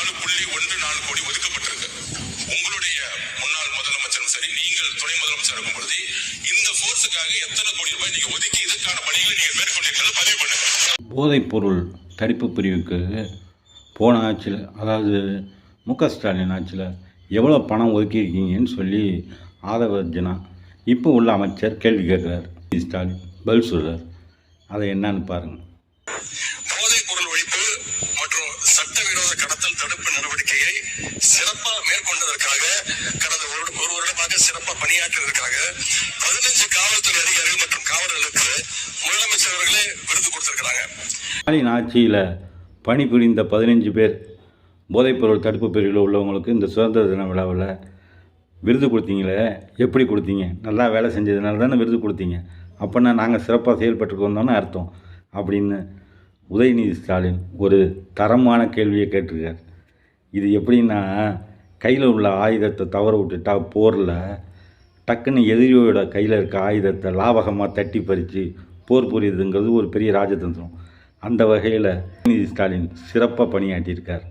4.14 கோடி ஒதுக்கப்பட்டிருக்கு. உங்களுடைய முன்னாள் முதலமைச்சரும் சரி, நீங்கள் துணை முதலமைச்சர் இருக்கும் பொழுது இந்த போர்ஸுக்காக எத்தனை கோடி ரூபாய் நீங்க ஒதுக்கி இதற்கான பணிகளை நீங்க மேற்கொண்டிருக்கிறது பதிவு பண்ணுங்க. போதைப் பொருள் தடுப்பு பிரிவுக்கு போன ஆட்சியில், அதாவது மு.க. ஸ்டாலின் ஆட்சியில் எவ்வளோ பணம் ஒதுக்கியிருக்கீங்கன்னு சொல்லி ஆதவ அர்ஜுனா இப்போ உள்ள அமைச்சர் கேள்வி கேட்குறார். ஸ்டாலின் பதில் சொல்கிறார். அதை என்னன்னு பாருங்கள். போதைப் பொருள் ஒழிப்பு மற்றும் சட்டவிரோத கடத்தல் தடுப்பு நடவடிக்கையை சிறப்பாக மேற்கொண்டதற்காக கடந்த ஒரு வருடமாக சிறப்பாக பணியாற்றுவதற்காக 15 காவல்துறை அதிகாரிகள் மற்றும் காவலர்களுக்கு முதலமைச்சர் அவர்களே விருது கொடுத்திருக்கிறாங்க. ஸ்டாலின் ஆட்சியில் பணிபுரிந்த 15 பேர் போதைப்பொருள் தடுப்பு பிரிவில் உள்ளவங்களுக்கு இந்த சுதந்திர தின விழாவில் விருது கொடுத்தீங்களே, எப்படி கொடுத்தீங்க? நல்லா வேலை செஞ்சதுனால தானே விருது கொடுத்தீங்க. அப்போனா நாங்கள் சிறப்பாக செயல்பட்டு வந்தோன்னு அர்த்தம் அப்படின்னு உதயநிதி ஸ்டாலின் ஒரு தரமான கேள்வியை கேட்டிருக்கார். இது எப்படின்னா, கையில் உள்ள ஆயுதத்தை தவற விட்டுட்டா போரில் டக்குன்னு எதிரியோட கையில் இருக்க ஆயுதத்தை லாபகமாக தட்டி பறித்து போர் புரியுதுங்கிறது ஒரு பெரிய ராஜதந்திரம். அந்த வகையில் உதயநிதி ஸ்டாலின் சிறப்பாக பணியாற்றியிருக்கார்.